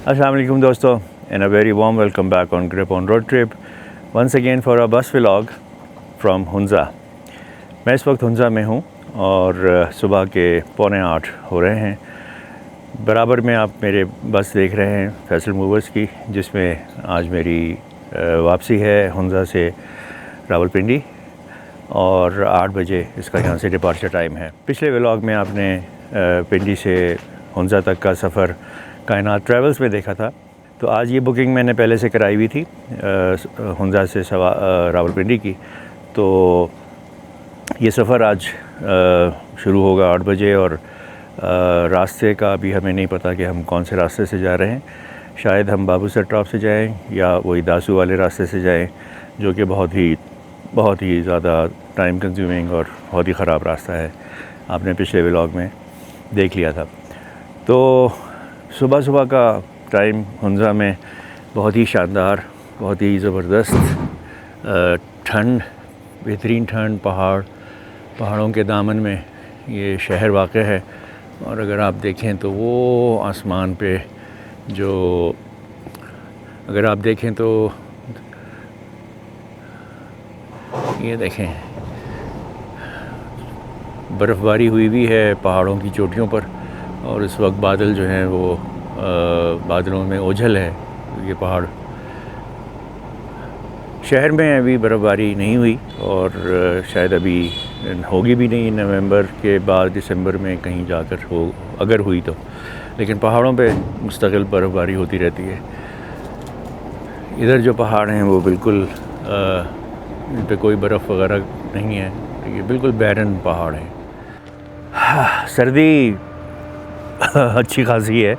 Assalamu alaikum दोस्तों, and a very warm welcome back on Grip on Road Trip once again for a bus vlog from हुंज़ा। मैं इस वक्त हुंज़ा में हूँ और सुबह के 7:45 हो रहे हैं। बराबर में आप मेरे बस देख रहे हैं फैसल मूवर्स की, जिसमें आज मेरी वापसी है हुंज़ा से रावलपिंडी और 8 बजे इसका यहाँ से डिपार्चर टाइम है। पिछले व्लॉग में आपने पिंडी से हुंज़ा तक का सफ़र कायनात ट्रैवल्स में देखा था। तो आज ये बुकिंग मैंने पहले से कराई हुई थी हुंज़ा से रावलपिंडी की। तो ये सफ़र आज शुरू होगा 8 बजे और रास्ते का अभी हमें नहीं पता कि हम कौन से रास्ते से जा रहे हैं। शायद हम बाबूसर टॉप से जाएं या वही दासू वाले रास्ते से जाएं, जो कि बहुत ही ज़्यादा टाइम कंज्यूमिंग और बहुत ही ख़राब रास्ता है। आपने पिछले व्लॉग में देख लिया था। तो सुबह का टाइम हुंज़ा में बहुत ही शानदार, बहुत ही ज़बरदस्त ठंड, बेहतरीन ठंड, पहाड़ों के दामन में ये शहर वाक़ है। और अगर आप देखें तो वो आसमान पे अगर आप देखें तो ये देखें, बर्फ़बारी हुई भी है पहाड़ों की चोटियों पर और इस वक्त बादल जो हैं वो बादलों में ओझल है। ये पहाड़ शहर में अभी बर्फ़बारी नहीं हुई और शायद अभी होगी भी नहीं। नवंबर के बाद दिसंबर में कहीं जाकर हो, अगर हुई तो। लेकिन पहाड़ों पे मुस्तकिल बर्फ़बारी होती रहती है। इधर जो पहाड़ हैं वो बिल्कुल इन पे कोई बर्फ़ वगैरह नहीं है। ये बिल्कुल बैरन पहाड़ है। सर्दी अच्छी खासी है,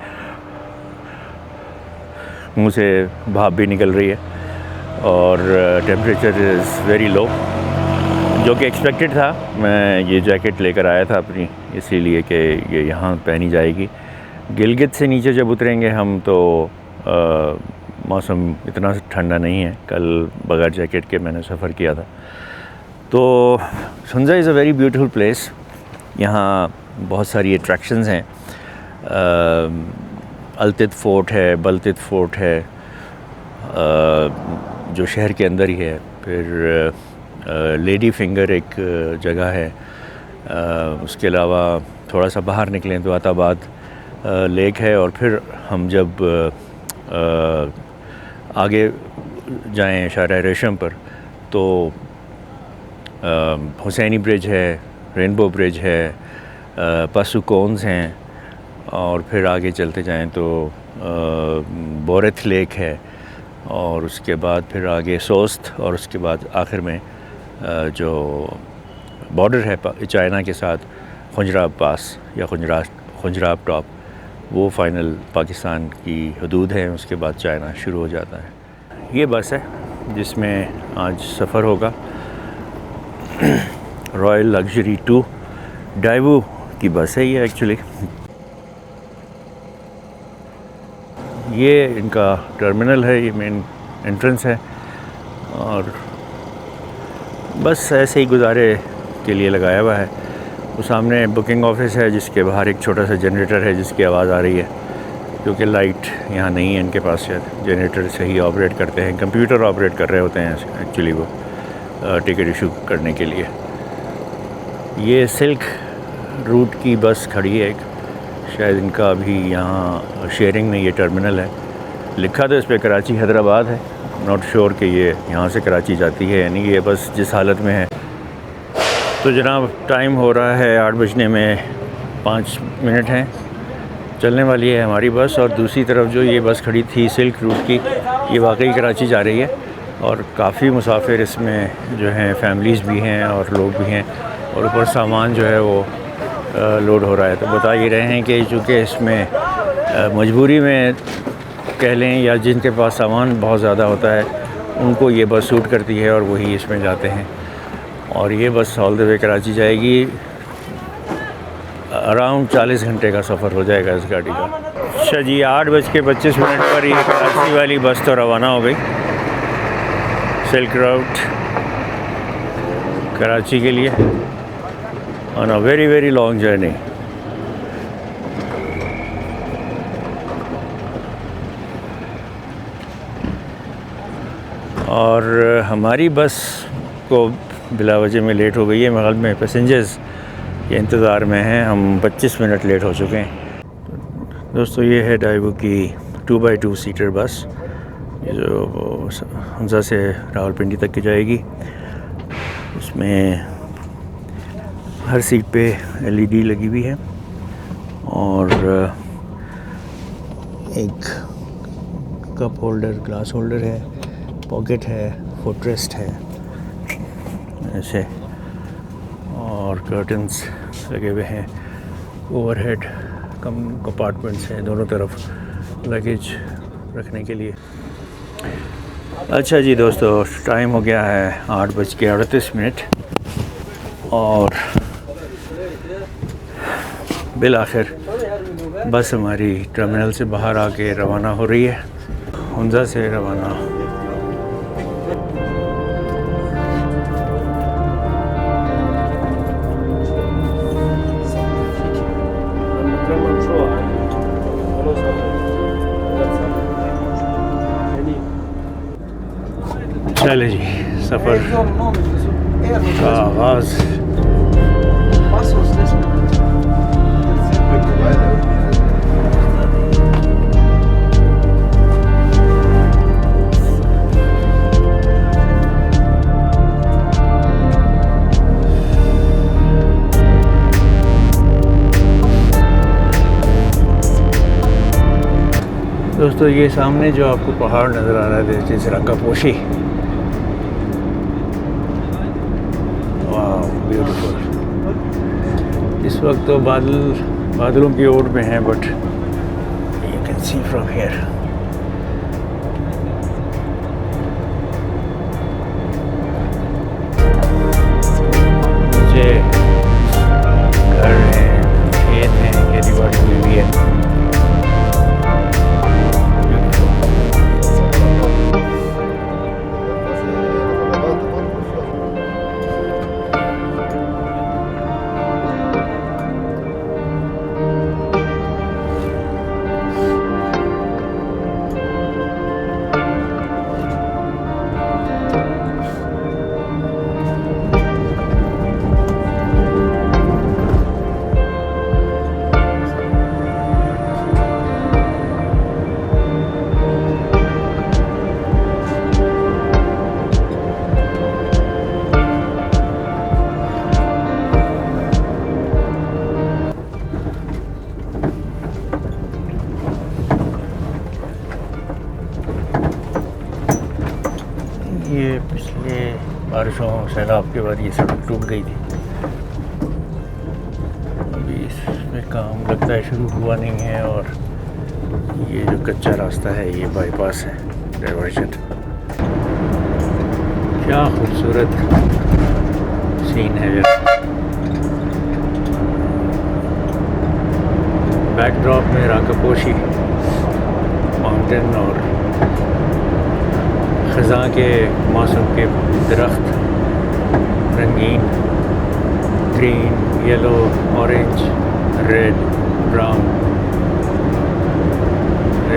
मुँह से भाप भी निकल रही है और टेम्परेचर इज़ वेरी लो, जो कि एक्सपेक्टेड था। मैं ये जैकेट लेकर आया था अपनी, इसीलिए कि ये यहाँ पहनी जाएगी। गिलगित से नीचे जब उतरेंगे हम तो मौसम इतना ठंडा नहीं है। कल बगैर जैकेट के मैंने सफ़र किया था। तो Hunza is a very beautiful place. यहाँ बहुत सारी अट्रैक्शंस हैं। अल्तित फ़ोर्ट है, बल्तित फ़ोर्ट है, जो शहर के अंदर ही है। फिर लेडी फिंगर एक जगह है। उसके अलावा थोड़ा सा बाहर निकलें तो अताबाद लेक है। और फिर हम जब आगे जाएं शाहराह रेशम पर तो हुसैनी ब्रिज है, रेनबो ब्रिज है, पसुकोन्स हैं। और फिर आगे चलते जाएं तो बोरेथ लेक है और उसके बाद फिर आगे सोस्त और उसके बाद आखिर में जो बॉर्डर है चाइना के साथ, खुंजराब पास या खुंजराब टॉप, वो फ़ाइनल पाकिस्तान की हदूद है। उसके बाद चाइना शुरू हो जाता है। ये बस है जिसमें आज सफ़र होगा। रॉयल लग्जरी 2 डाइवू की बस है ये एक्चुअली। ये इनका टर्मिनल है, ये मेन एंट्रेंस है और बस ऐसे ही गुजारे के लिए लगाया हुआ है। वो सामने बुकिंग ऑफिस है जिसके बाहर एक छोटा सा जनरेटर है जिसकी आवाज़ आ रही है, क्योंकि लाइट यहाँ नहीं है इनके पास। शायद जनरेटर से ही ऑपरेट करते हैं, कंप्यूटर ऑपरेट कर रहे होते हैं एक्चुअली वो टिकट इशू करने के लिए। ये सिल्क रूट की बस खड़ी है एक, शायद इनका अभी यहाँ शेयरिंग में ये टर्मिनल है। लिखा तो इस पर कराची हैदराबाद है, नॉट श्योर कि ये यहाँ से कराची जाती है यानी ये बस जिस हालत में है। तो जनाब टाइम हो रहा है 8 बजने में 5 मिनट हैं, चलने वाली है हमारी बस। और दूसरी तरफ जो ये बस खड़ी थी सिल्क रूट की, ये वाकई कराची जा रही है और काफ़ी मुसाफिर इसमें जो हैं, फैमिलीज़ भी हैं और लोग भी हैं और ऊपर सामान जो है वो लोड हो रहा है। तो बता ही रहे हैं कि चूँकि इसमें मजबूरी में कह लें या जिनके पास सामान बहुत ज़्यादा होता है उनको ये बस सूट करती है और वही इसमें जाते हैं। और ये बस ऑल द वे कराची जाएगी। अराउंड 40 घंटे का सफ़र हो जाएगा इस गाड़ी का। अच्छा जी, 8:25 पर ये कराची वाली बस तो रवाना हो गई सिल्क रूट कराची के लिए on a very long journey. और हमारी बस को बिला वजह में लेट हो गई है। मगल में पैसेंजर्स के इंतज़ार में हैं। हम 25 मिनट लेट हो चुके हैं। दोस्तों ये है डाइवो की 2x2 सीटर बस, ये जो हंसा से रावलपिंडी तक की जाएगी। इसमें हर सीट पे LED लगी हुई है और एक कप होल्डर, ग्लास होल्डर है, पॉकेट है, फुटरेस्ट है ऐसे, और कर्टन्स लगे हुए हैं। ओवरहेड कम कंपार्टमेंट्स हैं दोनों तरफ लगेज रखने के लिए। अच्छा जी दोस्तों, टाइम हो गया है 8:38 और बिल आखिर बस हमारी टर्मिनल से बाहर आके रवाना हो रही है, हुंजा से रवाना। चले जी, सफ़र का आगाज़। दोस्तों ये सामने जो आपको पहाड़ नज़र आ रहा है जैसे रंगापोशी, वाह ब्यूटीफुल। इस वक्त तो बादलों की ओट में है, but you can see from here. नीचे घर हैं, खेत हैं, खेती बाड़ी हुई भी है। ये पिछले बारिशों सैलाब के बाद ये सड़क टूट गई थी। अभी इसमें काम लगता है शुरू हुआ नहीं है, और ये जो कच्चा रास्ता है ये बाईपास है, डाइवर्जन। क्या खूबसूरत सीन है। बैकड्रॉप में राकापोशी माउंटेन और ख़ज़ां के मौसम के दरख्त, रंगीन, green, yellow, orange, red, brown.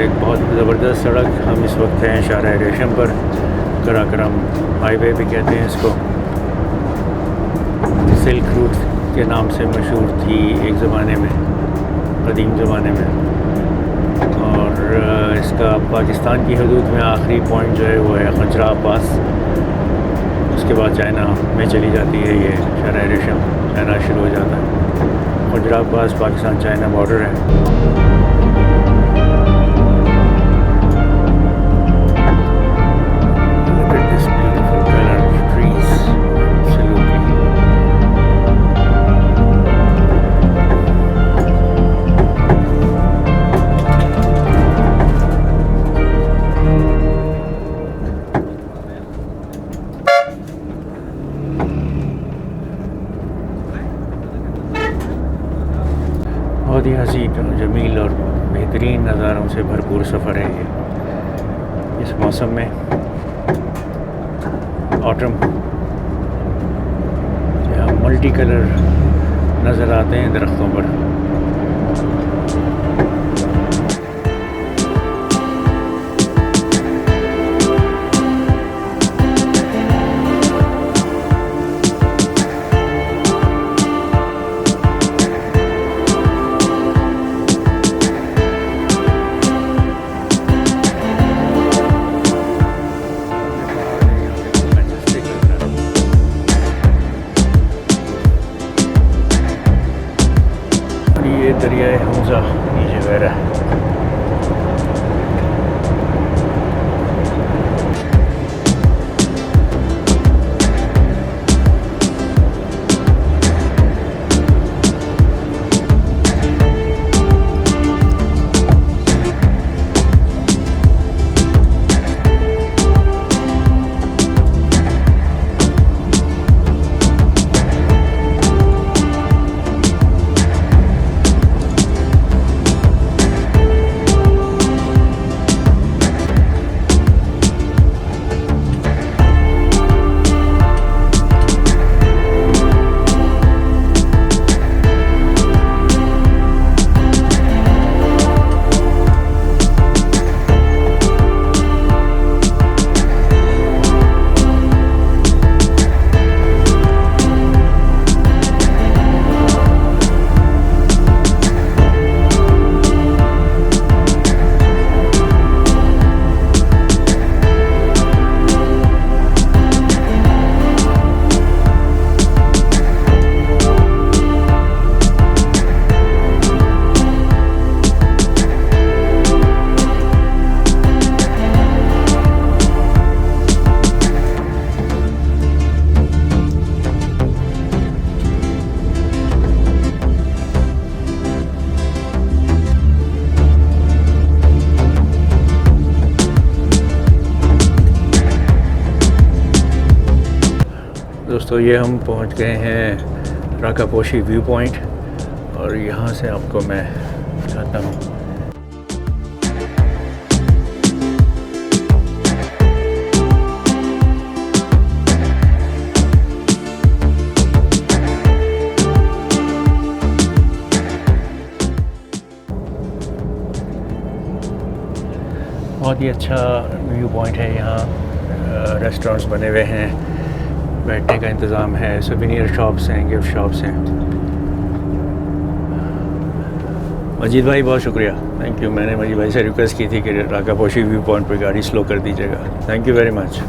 एक बहुत ज़बरदस्त सड़क। हम इस वक्त हैं शाहराह रेशम पर, कराक्रम हाईवे भी कहते हैं इसको। सिल्क रूट के नाम से मशहूर थी एक ज़माने में, कदीम ज़माने में। और इसका पाकिस्तान की हदूद में आखिरी पॉइंट जो है वो है खजरा पास। उसके बाद चाइना में चली जाती है ये शाहराह रेशम, चाइना शुरू हो जाता है। खजरा पास पाकिस्तान चाइना बॉर्डर है। बहुत ही हसीन और जमील और बेहतरीन नज़ारों से भरपूर सफ़र है ये इस मौसम में। ऑटम जहाँ मल्टी कलर नज़र आते हैं दरख्तों पर। दरियाए हुंजा ये जगह है। दोस्तों ये हम पहुंच गए हैं राकापोशी व्यू पॉइंट और यहाँ से आपको मैं दिखाता हूँ। बहुत ही अच्छा व्यू पॉइंट है यहाँ। रेस्टोरेंट्स बने हुए हैं, बैठने का इंतज़ाम है, सोवेनियर शॉप्स हैं, गिफ्ट शॉप्स हैं। मजीद भाई बहुत शुक्रिया, थैंक यू। मैंने मजीद भाई से रिक्वेस्ट की थी कि राकापोशी व्यू पॉइंट पर गाड़ी स्लो कर दीजिएगा। Thank you very much.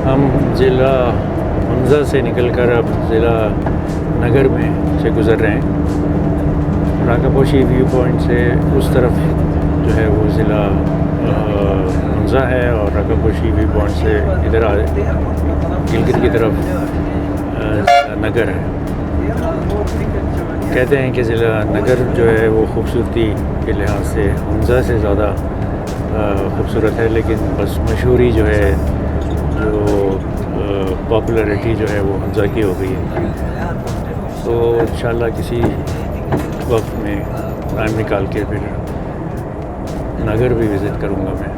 हम ज़िला हुंजा से निकलकर अब ज़िला नगर में से गुज़र रहे हैं। राकापोशी व्यू पॉइंट से उस तरफ जो है वो ज़िला हुंजा है और राकापोशी व्यू पॉइंट से इधर गिलगित की तरफ नगर है। कहते हैं कि ज़िला नगर जो है वो ख़ूबसूरती के लिहाज से हुंजा से ज़्यादा ख़ूबसूरत है, लेकिन बस मशहूरी जो है, जो पॉपुलैरिटी जो है वो हुंजा की हो गई है। तो इंशाल्लाह किसी वक्त में टाइम निकाल के फिर नगर भी विज़िट करूँगा मैं।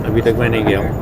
अभी तक मैं नहीं गया हूँ।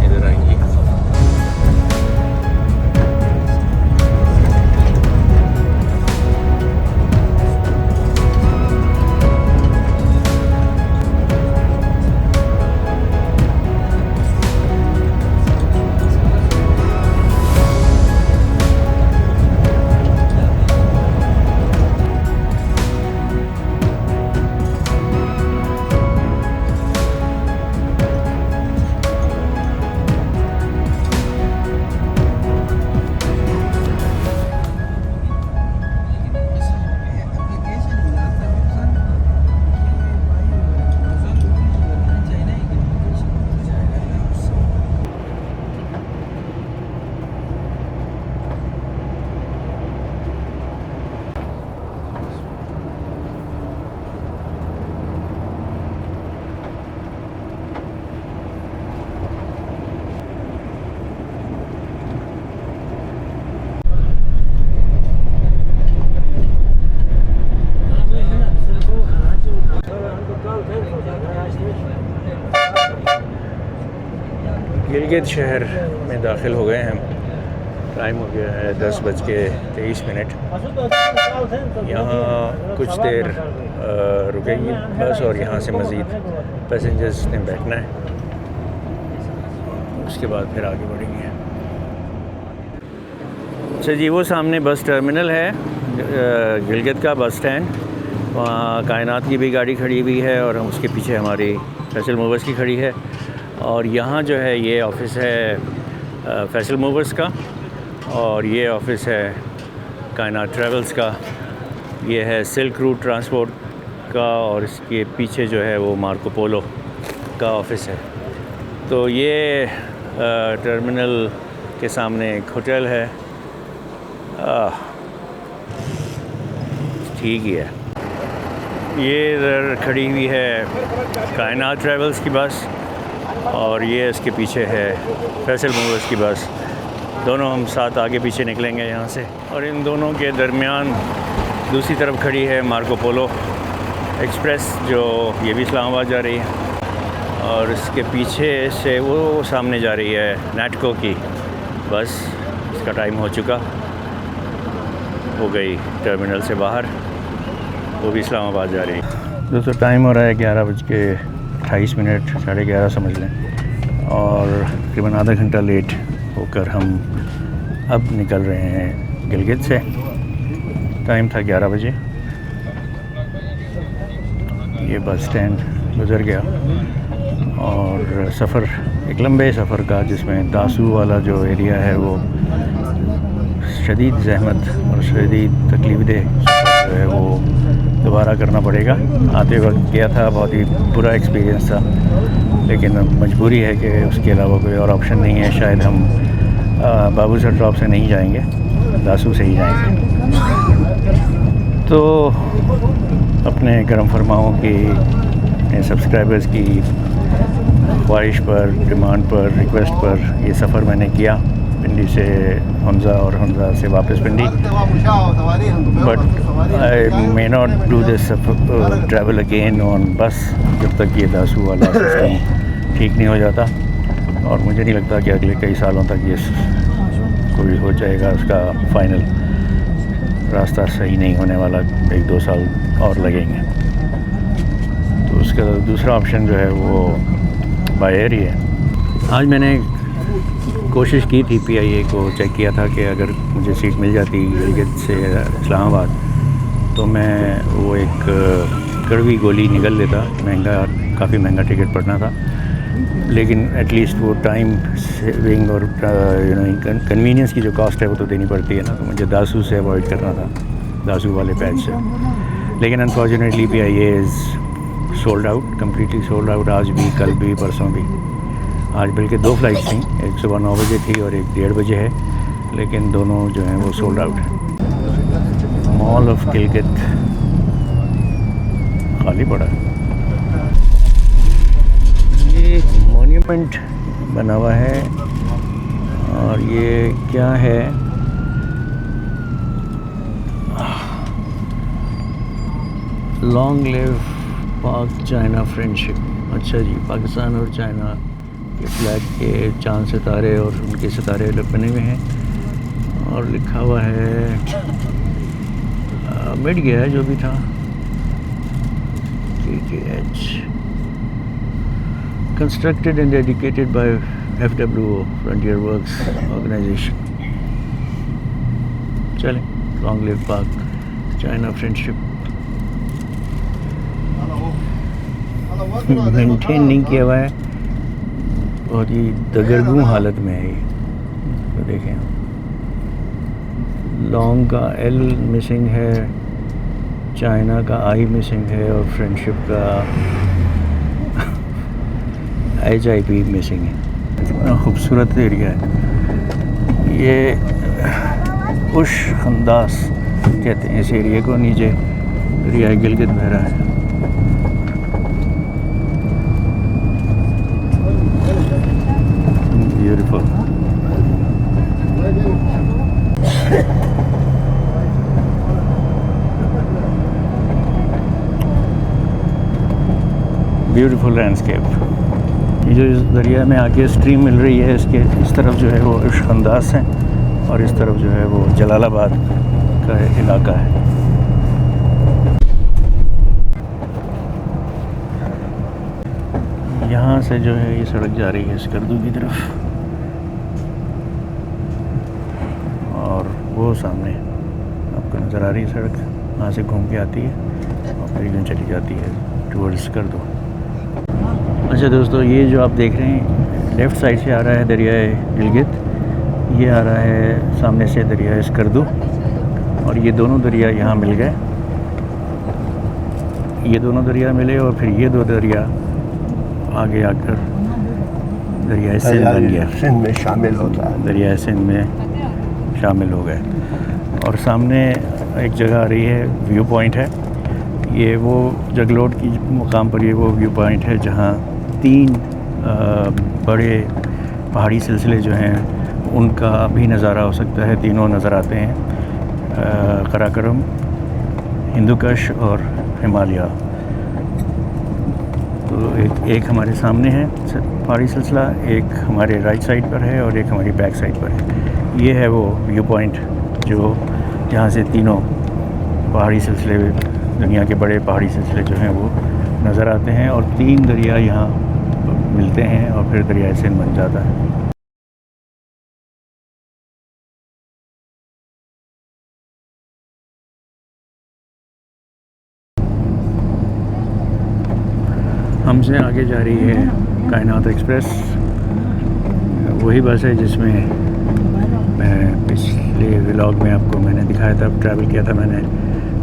इधर आएंगी। गिलगित शहर में दाखिल हो गए हम। टाइम हो गया है 10:23। यहाँ कुछ देर रुकेगी बस और यहाँ से मज़ीद पैसेंजर्स ने बैठना है, उसके बाद फिर आगे बढ़ेंगे। अच्छा जी, वो सामने बस टर्मिनल है, गिलगित का बस स्टैंड। वहाँ कायनात की भी गाड़ी खड़ी हुई है और हम उसके पीछे हमारी फैसल मूवर्स की खड़ी है। और यहाँ जो है ये ऑफ़िस है फैसल मूवर्स का, और ये ऑफ़िस है कायनात ट्रैवल्स का। ये है सिल्क रूट ट्रांसपोर्ट का, और इसके पीछे जो है वो मार्को पोलो का ऑफ़िस है। तो ये टर्मिनल के सामने एक होटल है, ठीक ही है। ये इधर खड़ी हुई है कायनात ट्रैवल्स की बस, और ये इसके पीछे है फैसल मूवर्स की बस। दोनों हम साथ आगे पीछे निकलेंगे यहाँ से, और इन दोनों के दरमियान दूसरी तरफ खड़ी है मार्को पोलो एक्सप्रेस, जो ये भी इस्लामाबाद जा रही है। और इसके पीछे से वो सामने जा रही है नेटको की बस। इसका टाइम हो चुका, हो गई टर्मिनल से बाहर, वो भी इस्लामाबाद जा रही है। दोस्तों टाइम हो रहा है 11:28, 11:30 समझ लें, और तकरीबन आधा घंटा लेट होकर हम अब निकल रहे हैं गिलगित से। टाइम था 11 बजे। ये बस स्टैंड गुज़र गया और सफ़र एक लंबे सफ़र का, जिसमें दासू वाला जो एरिया है वो शदीद ज़हमत और शदीद तकलीफ़देह जो है वो दोबारा करना पड़ेगा। आते वक्त गया था, बहुत ही बुरा एक्सपीरियंस था, लेकिन मजबूरी है कि उसके अलावा कोई और ऑप्शन नहीं है। शायद हम बाबू सर ड्रॉप से नहीं जाएंगे, दासू से ही जाएंगे। तो अपने करम फरमाओं की, अपने सब्सक्राइबर्स की ख्वाहिश पर, डिमांड पर, रिक्वेस्ट पर ये सफ़र मैंने किया पिंडी से हुंज़ा और हुंज़ा से वापस Pindi. But I may not do this travel again on bus जब तक ये दासू वाला सिस्टम ठीक नहीं हो जाता, और मुझे नहीं लगता कि अगले कई सालों तक ये कोई हो जाएगा। उसका फाइनल रास्ता सही नहीं होने वाला, 1-2 साल और लगेंगे। तो उसका दूसरा ऑप्शन जो है वो बाय एयर ही है। आज मैंने कोशिश की थी, PIA को चेक किया था कि अगर मुझे सीट मिल जाती गिलगित से इस्लामाबाद तो मैं वो एक कड़वी गोली निकल लेता। काफ़ी महंगा टिकट पड़ना था, लेकिन एटलीस्ट वो टाइम सेविंग और कन्वीनियंस की जो कॉस्ट है वो तो देनी पड़ती है ना। तो मुझे दासू से अवॉइड करना था, दासू वाले पैच से। लेकिन unfortunately PIA is sold out, completely sold out. आज भी, कल भी, परसों भी। आज बल्कि 2 फ्लाइट्स थी, एक सुबह 9 बजे थी और एक 1:30 बजे है, लेकिन दोनों जो हैं वो सोल्ड आउट है। मॉल ऑफ गिलगित खाली पड़ा है। ये मॉन्यूमेंट बना हुआ है, और ये क्या है, long live Pak China friendship. अच्छा जी, पाकिस्तान और चाइना ये फ्लैग के चांद सितारे और उनके सितारे बने हुए हैं और लिखा हुआ है मिट गया है जो भी था KKH constructed and dedicated by FWO frontier works organization. चलें, long live Pak China friendship. Maintain नहीं किया हुआ है, बहुत ही दगरगू हालत में है ये। तो देखें, लॉन्ग का L मिसिंग है, चाइना का I मिसिंग है और फ्रेंडशिप का HIP मिसिंग है। इतना खूबसूरत एरिया है ये। उश खंदास कहते हैं इस एरिया को। नीचे दरिया गिलगित बह रहा है। ब्यूटीफुल। Beautiful landscape. ये जो इस दरिया में आके स्ट्रीम मिल रही है, इसके इस तरफ जो है वो उशखंदास है और इस तरफ जो है वो जलालाबाद का इलाका है। यहाँ से जो है ये सड़क जा रही है स्कर्दू की तरफ और वो सामने आपको नज़र आ रही है सड़क, वहाँ से घूम के आती है और फिर यूँ चली जाती है टूवर्ड्स स्कर्दू। अच्छा दोस्तों, ये जो आप देख रहे हैं लेफ़्ट साइड से आ रहा है दरिया गिलगित, ये आ रहा है सामने से दरिया स्कर्दू और ये दोनों दरिया यहाँ मिल गए। ये दोनों दरिया मिले और फिर ये दो दरिया आगे आकर दरिया सिंध बन गया, सिंध में शामिल होता है। दरिया सिंध में शामिल हो गए। और सामने एक जगह आ रही है, व्यू पॉइंट है। ये वो जगलोट की मुकाम पर ये वो व्यू पॉइंट है जहाँ 3 बड़े पहाड़ी सिलसिले जो हैं उनका भी नज़ारा हो सकता है। तीनों नज़र आते हैं, कराकोरम, हिंदुकुश और हिमालय। तो एक हमारे सामने है पहाड़ी सिलसिला, एक हमारे राइट साइड पर है और एक हमारी बैक साइड पर है। ये है वो व्यू पॉइंट जो जहाँ से तीनों पहाड़ी सिलसिले, दुनिया के बड़े पहाड़ी सिलसिले जो हैं वो नज़र आते हैं और 3 दरिया यहाँ मिलते हैं और फिर दरिया सिंध बन जाता है। हमसे आगे जा रही है कायनात एक्सप्रेस, वही बस है जिसमें मैं पिछले व्लॉग में आपको मैंने दिखाया था। ट्रैवल किया था मैंने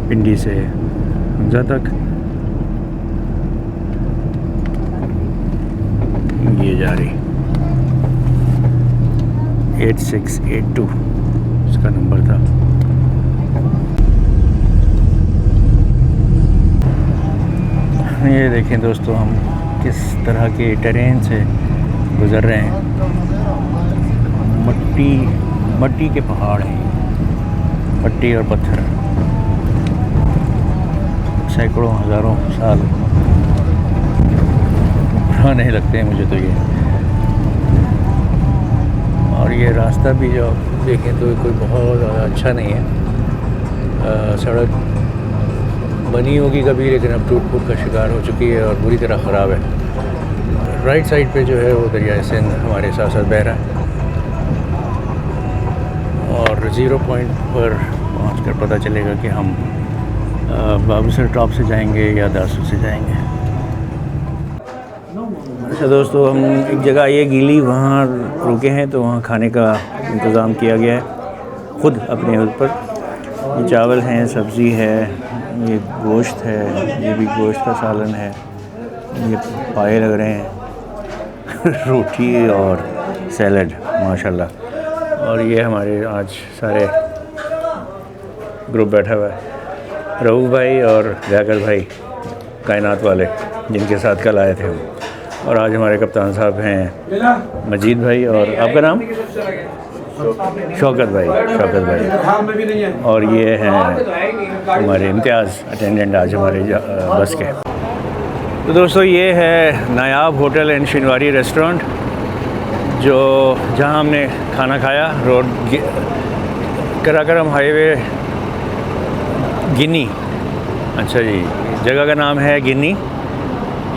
पिंडी से हुंजा तक। ये जा रही 8682 इसका नंबर था। ये देखें दोस्तों, हम किस तरह के टेरेन से गुज़र रहे हैं। मट्टी के पहाड़ हैं, मट्टी और पत्थर, सैकड़ों हज़ारों साल पुराने लगते हैं मुझे तो ये। और ये रास्ता भी जो देखें तो कोई बहुत ज़्यादा अच्छा नहीं है। सड़क बनी होगी कभी, लेकिन अब टूट फूट का शिकार हो चुकी है और बुरी तरह ख़राब है। राइट साइड पे जो है वो दरिया सिंध हमारे साथ साथ बह रहा है और 0 पॉइंट पर पहुंचकर पता चलेगा कि हम बाबूसर टॉप से जाएंगे या दासू से जाएंगे। अच्छा दोस्तों, हम एक जगह ये गीली वहाँ रुके हैं तो वहाँ खाने का इंतज़ाम किया गया है ख़ुद अपने ऊपर। ये चावल हैं, सब्ज़ी है, ये गोश्त है, ये भी गोश्त का सालन है, ये पाए लग रहे हैं रोटी और सैलड माशाल्लाह। और ये हमारे आज सारे ग्रुप बैठा हुआ है, रऊफ़ भाई और व्याकर भाई कायनात वाले, जिनके साथ कल आए थे हम। और आज हमारे कप्तान साहब हैं मजीद भाई और आपका नाम शौकत भाई। और ये हैं हमारे इम्तियाज़ अटेंडेंट आज हमारे बस के। तो दोस्तों, ये है नायाब होटल एंड शिनवारी रेस्टोरेंट जो जहाँ हमने खाना खाया रोड कराकरम हाईवे गिन्नी। अच्छा जी, जगह का नाम है गिन्नी।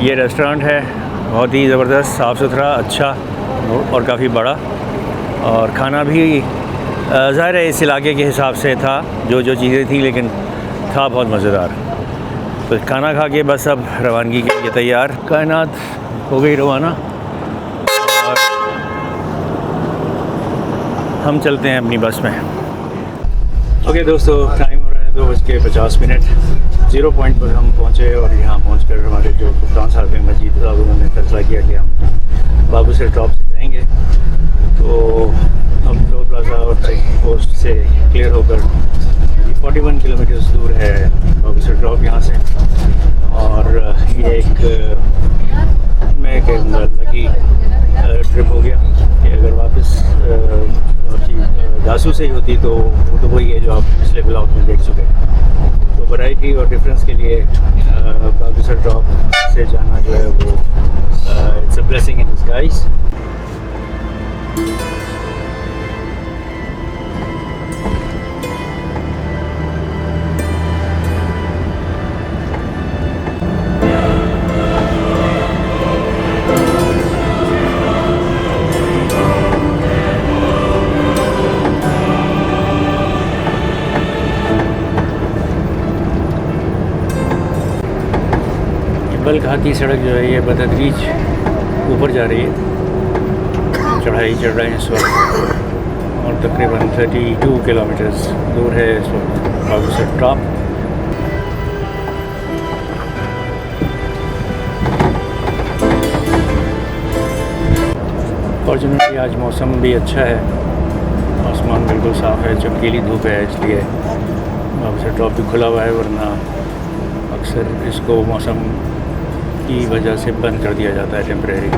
ये रेस्टोरेंट है, बहुत ही ज़बरदस्त, साफ़ सुथरा, अच्छा और काफ़ी बड़ा। और खाना भी ज़ाहिर है इस इलाके के हिसाब से था, जो चीज़ें थी, लेकिन था बहुत मज़ेदार। तो खाना खा के बस अब रवानगी के लिए तैयार। कायनात हो गई रवाना और हम चलते हैं अपनी बस में। ओके दोस्तों, टाइम हो रहा है 2:50। 0 पॉइंट पर हम पहुँचे और यहाँ पहुँचकर हमारे जो कप्तान साहब हैं मजीद साहब, उन्होंने फैसला किया कि हम बाबूसर टॉप से जाएंगे। तो हम टोल प्लाजा और चेकिंग पोस्ट से क्लियर होकर 41 किलोमीटर दूर है बाबूसर टॉप यहाँ से। और ये एक मैं कहूँगा लकी ट्रिप हो गया कि अगर वापस दासू से ही होती तो वो तो वही है जो आप पिछले ब्लॉग में देख चुके हैं। तो वैरायटी और डिफरेंस के लिए बाबूसर टॉप से जाना जो है वो it's a blessing in disguise. बल घाटी सड़क जो है ये बतदरीज ऊपर जा रही है, चढ़ाई चढ़ रहे हैं इस वक्त और तकरीबन 32 किलोमीटर्स दूर है इस वक्त बाबूसर टॉप। फॉर्चुनेटली आज मौसम भी अच्छा है, आसमान बिल्कुल साफ़ है, चमकीली धूप है, इसलिए बाबूसर टॉप भी खुला हुआ है, वरना अक्सर इसको मौसम की वजह से बंद कर दिया जाता है टेम्परेरी।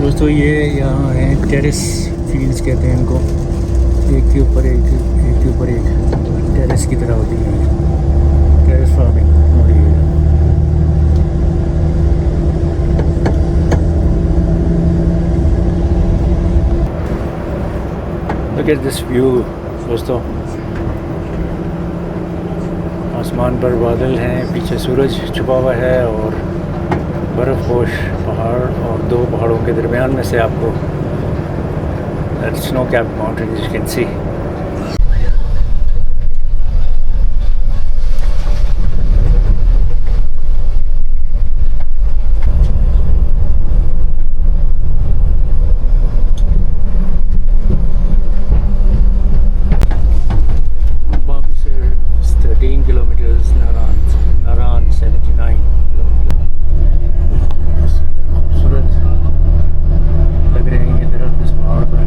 दोस्तों ये यहाँ है टेरेस फील्ड्स कहते हैं इनको, एक के ऊपर एक के ऊपर एक टेरेस की तरह होती है, टेरेस फार्मिंग हो रही है। लुक एट दिस व्यू दोस्तों, आसमान पर बादल हैं, पीछे सूरज छुपा हुआ है और बर्फ़पोश पहाड़ और दो पहाड़ों के दरमियान में से आपको snow capped mountain you can see. Babusar 13 kilometres, Naran 79 kilometre. खूबसूरत लग रहे हैं ये दरख्त इस पहाड़ पर।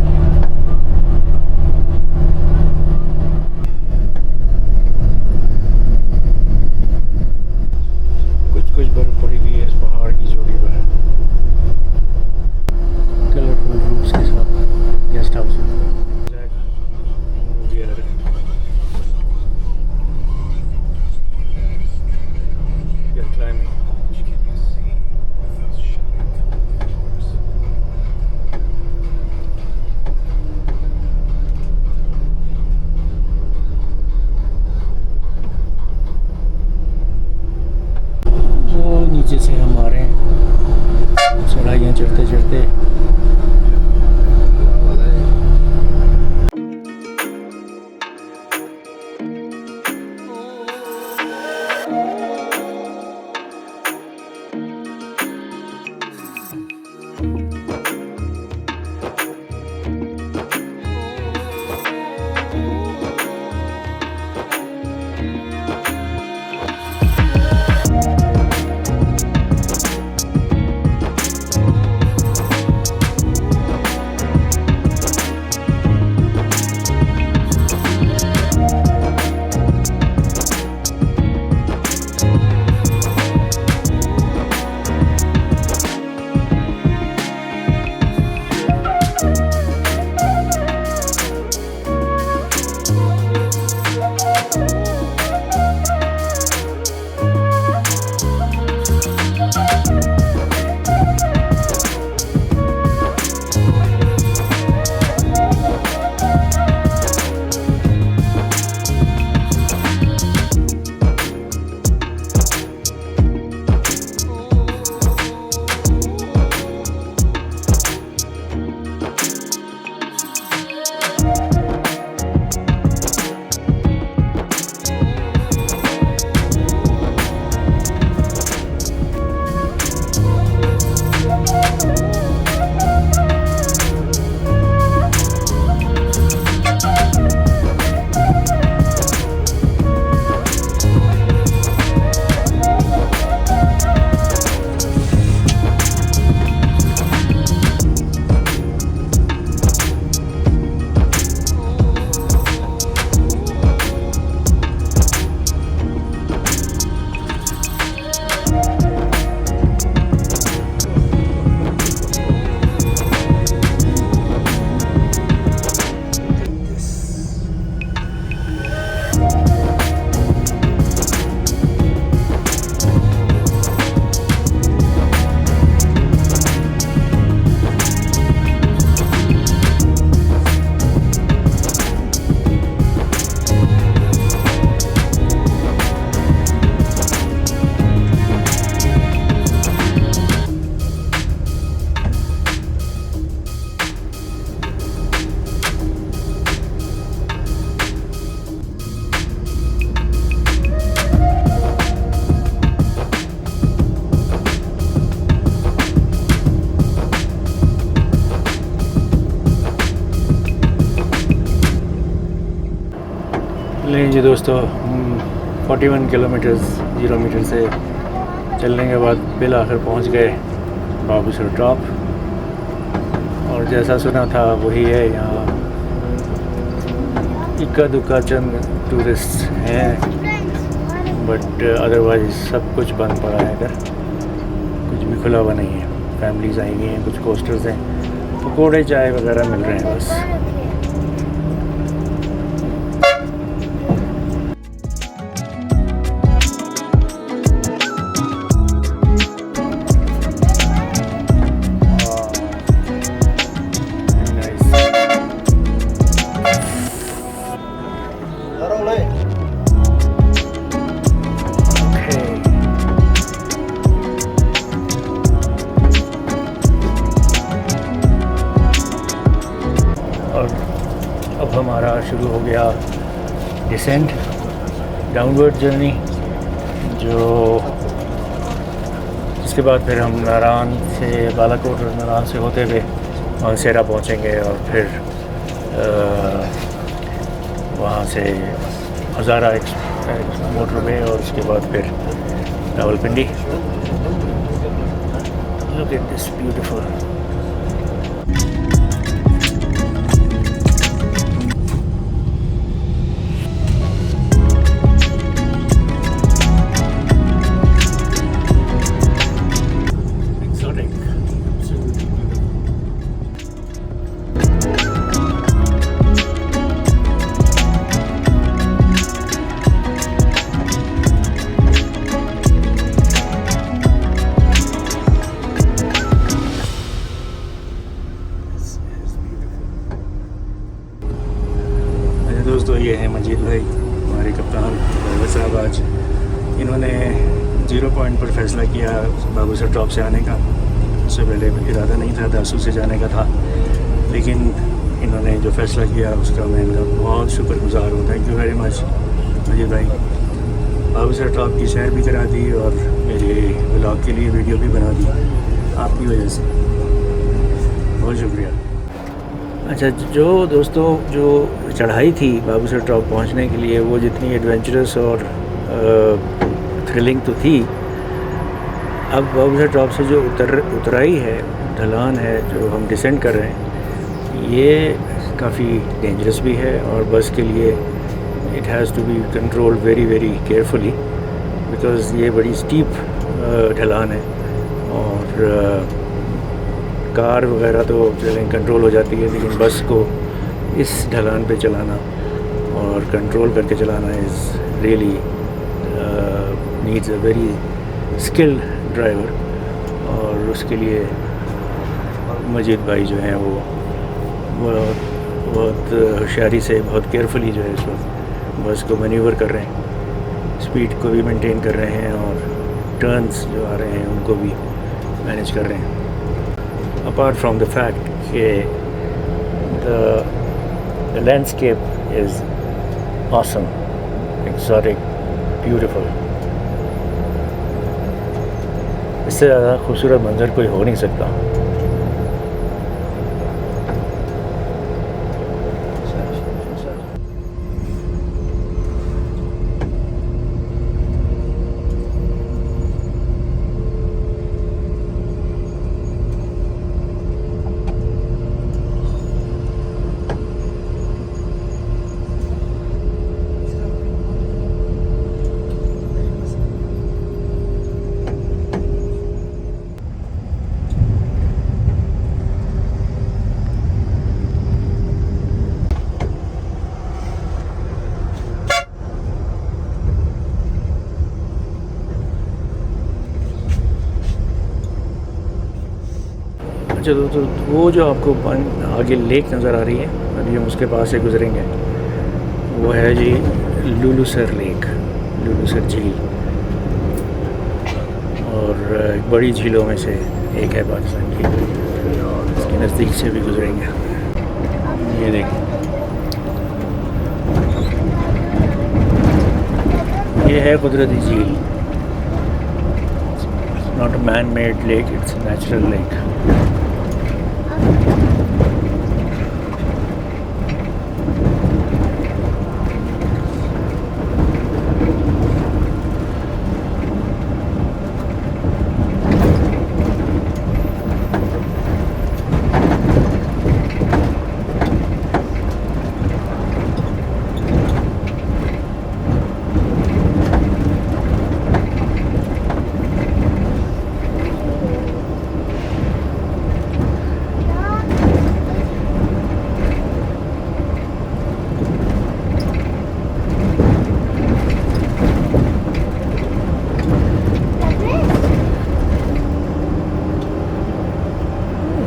नीचे से हम आ रहे हैं चढ़ाइयाँ चढ़ते चढ़ते। नहीं जी दोस्तों, 41 किलोमीटर्स 0 मीटर से चलने के बाद बिल आखिर पहुंच गए बाबूसर टॉप। और जैसा सुना था वही है, यहाँ इक्का दुक्का चंद टूरिस्ट हैं, बट अदरवाइज सब कुछ बंद पड़ा है इधर, कुछ भी खुला हुआ नहीं है। फैमिलीज आई हुई हैं, कुछ कोस्टर्स हैं, पकौड़े चाय वगैरह मिल रहे हैं बस। अब हमारा शुरू हो गया डिसेंट डाउनवर्ड जर्नी, जिसके बाद फिर हम नारायण से बालाकोट और नारायण से होते हुए मानसेरा पहुँचेंगे और फिर वहाँ से हज़ारा मोटरवे और उसके बाद फिर Rawalpindi. Look at this beautiful. पर फैसला किया बाबू सर ड्रॉप से आने का। उससे पहले इरादा नहीं था, दासू से जाने का था, लेकिन इन्होंने जो फ़ैसला किया उसका मैं इनका बहुत शुक्रगुज़ार हूँ। Thank you very much Ajit भाई। बाबू सर ड्रॉप की सैर भी करा दी और मेरे ब्लॉग के लिए वीडियो भी बना दी आपकी वजह से, बहुत शुक्रिया। अच्छा, जो दोस्तों जो चढ़ाई थी बाबू सर ड्रॉप पहुँचने के लिए, वो जितनी एडवेंचरस और थ्रिलिंग तो थी, अब बाबू सर ड्रॉप से जो उतराई है, ढलान है, जो हम डिसेंड कर रहे हैं, ये काफ़ी डेंजरस भी है और बस के लिए it has to be controlled very very carefully, because ये बड़ी स्टीप ढलान है और कार वगैरह तो चलें कंट्रोल हो जाती है, लेकिन बस को इस ढलान पे चलाना और कंट्रोल करके चलाना is really needs a very skilled driver. और उसके लिए मजीद भाई जो हैं वो बहुत होशियारी से, बहुत केयरफुली जो है इस वक्त बस को मैन्यूवर कर रहे हैं, स्पीड को भी मेंटेन कर रहे हैं और टर्न्स जो आ रहे हैं उनको भी मैनेज कर रहे हैं। अपार्ट फ्रॉम द फैक्ट कि the landscape is awesome, exotic, beautiful. इससे ज़्यादा खूबसूरत मंजर कोई हो नहीं सकता। अच्छा, तो वो जो आपको आगे लेक नज़र आ रही है, अभी हम उसके पास से गुजरेंगे, वो है जी लुलुसर लेक, लुलुसर झील, और एक बड़ी झीलों में से एक है पाकिस्तान की, और इसके नज़दीक से भी गुजरेंगे। ये देखें, ये है कुदरती झील। It's not a man made lake, it's a natural lake.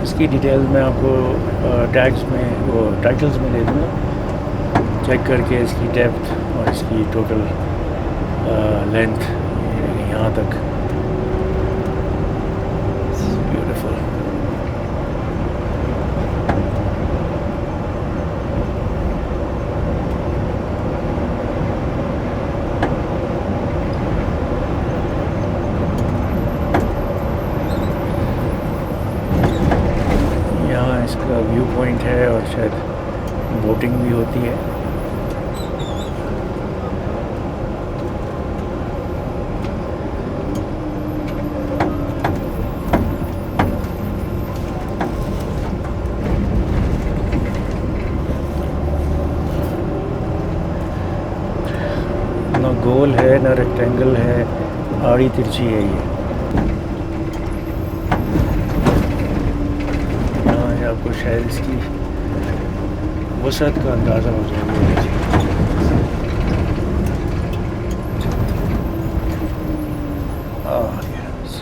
इसकी डिटेल्स मैं आपको टैग्स में, वो टाइटल्स में दे दूँगा, चेक करके इसकी डेप्थ और इसकी टोटल लेंथ यहाँ तक। ब्यूटीफुल। इसका व्यू पॉइंट है और शायद बोटिंग भी होती है। ना गोल है ना रेक्टेंगल है, आड़ी तिरछी है ये। आपको शायद इसकी वसअत का अंदाज़ा हो जाएगा।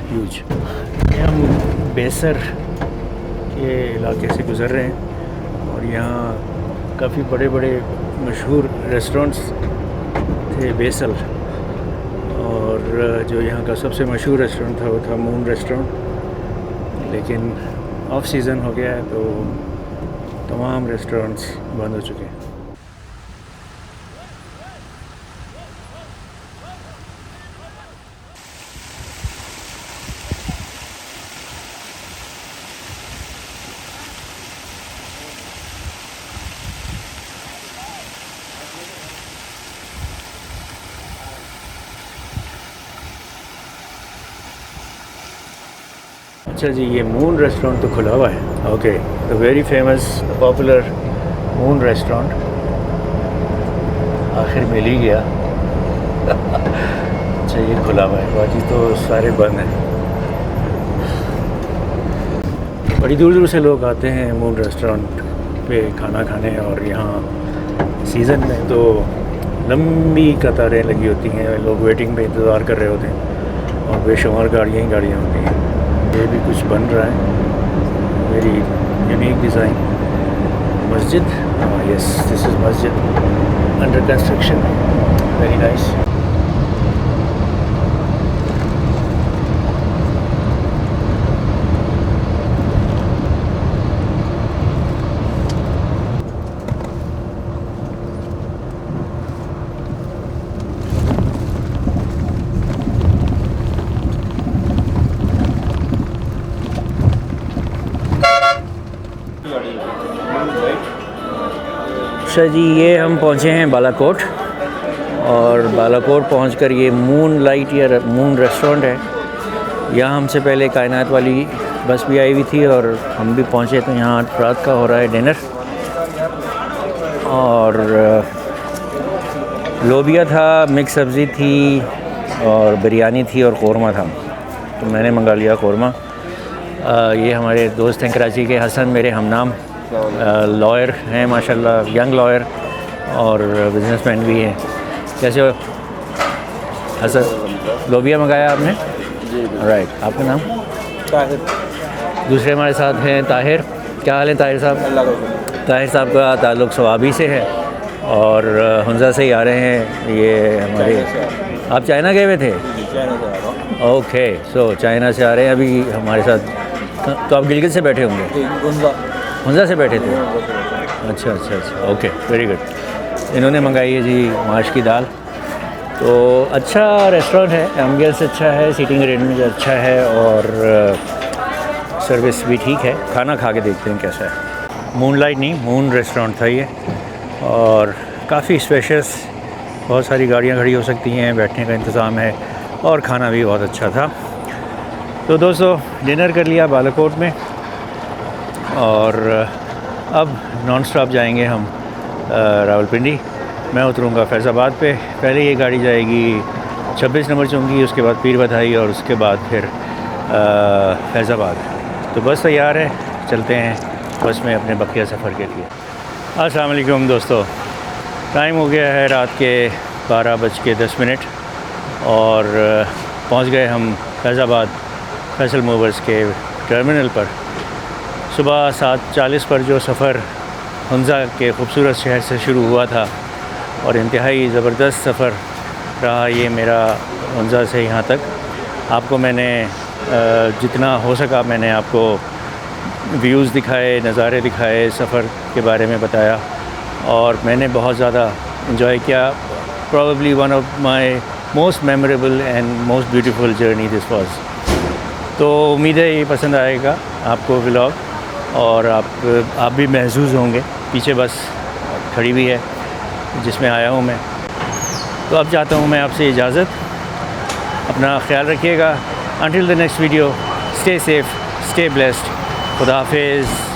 ह्यूज। हम बेसर के इलाके से गुज़र रहे हैं और यहाँ काफ़ी बड़े बड़े मशहूर रेस्टोरेंट्स थे बेसल, और और जो यहाँ का सबसे मशहूर रेस्टोरेंट था वो था मून रेस्टोरेंट, लेकिन ऑफ सीज़न हो गया है तो तमाम रेस्टोरेंट्स बंद हो चुके हैं। अच्छा जी, ये मून रेस्टोरेंट तो खुला हुआ है। Okay, the very famous popular moon restaurant आखिर मिल ही गया। अच्छा, ये खुला हुआ है, बाकी तो सारे बंद हैं। बड़ी दूर दूर से लोग आते हैं मून रेस्टोरेंट पे खाना खाने, और यहाँ सीज़न में तो लंबी कतारें लगी होती हैं, लोग वेटिंग पे इंतज़ार कर रहे होते हैं और बेशुमार गाड़ियाँ ही गाड़ियाँ होती हैं। ये भी कुछ बन रहा है, वेरी यूनिक डिज़ाइन। मस्जिद, यस, दिस इज़ मस्जिद अंडर कंस्ट्रक्शन, वेरी नाइस। अच्छा जी, ये हम पहुँचे हैं बालाकोट, और बालाकोट पहुंचकर ये मून लाइट या मून रेस्टोरेंट है। यहाँ हमसे पहले कायनात वाली बस भी आई हुई थी और हम भी पहुँचे, तो यहाँ रात का हो रहा है डिनर। और लोबिया था, मिक्स सब्ज़ी थी और बिरयानी थी और कौरमा था, तो मैंने मंगा लिया कौरमा। ये हमारे दोस्त हैं कराची के, हसन, मेरे हमनाम लॉयर हैं माशाल्लाह, यंग लॉयर और बिजनेसमैन भी हैं। कैसे हो हसन? लोबिया मंगाया आपने? जी राइट, आपका नाम? ताहिर। दूसरे हमारे साथ हैं ताहिर। क्या हाल है ताहिर साहब? अल्लाह का। ताहिर साहब का ताल्लुक़ सवाबी से है और हुंजा से ही आ रहे हैं। ये हमारे, आप चाइना गए हुए थे? चाइना से आ रहा हूँ। ओके, सो चाइना से आ रहे हैं अभी हमारे साथ। तो आप गिलगित से बैठे होंगे? हुंजा से बैठे थे? अच्छा अच्छा अच्छा, ओके, वेरी गुड। इन्होंने मंगाई है जी माश की दाल। तो अच्छा रेस्टोरेंट है, एम्बियंस अच्छा है, सीटिंग अरेंजमेंट अच्छा है और सर्विस भी ठीक है। खाना खा के देखते हैं कैसा है। मूनलाइट नहीं, मून रेस्टोरेंट था ये, और काफ़ी स्पेशियस, बहुत सारी गाड़ियाँ खड़ी हो सकती हैं, बैठने का इंतज़ाम है और खाना भी बहुत अच्छा था। तो दोस्तों, डिनर कर लिया बालाकोट में और अब नॉन स्टॉप जाएंगे हम रावलपिंडी। मैं उतरूँगा फैज़ाबाद पे। पहले ये गाड़ी जाएगी 26 नंबर चौंकी, उसके बाद पीर बधाई और उसके बाद फिर फैज़ाबाद। तो बस तैयार है, चलते हैं बस में अपने बकिया सफ़र के लिए। अस्सलाम वालेकुम दोस्तों, टाइम हो गया है रात के 12:10 और पहुंच गए हम फैज़ाबाद फैसल मूवर्स के टर्मिनल पर। सुबह 7:40 पर जो सफ़र हुंजा के खूबसूरत शहर से शुरू हुआ था और इंतहाई ज़बरदस्त सफ़र रहा ये मेरा हुंजा से यहाँ तक। आपको मैंने जितना हो सका मैंने आपको व्यूज़ दिखाए, नज़ारे दिखाए, सफ़र के बारे में बताया और मैंने बहुत ज़्यादा इन्जॉय किया। Probably one of my most memorable and most beautiful journey this was. तो उम्मीद है ये पसंद आएगा आपको व्लॉग, और आप भी महसूस होंगे। पीछे बस खड़ी हुई है जिसमें आया हूँ मैं। तो अब चाहता हूँ मैं आपसे इजाज़त। अपना ख्याल रखिएगा। Until the next video, stay safe, stay blessed. खुदा हाफिज़।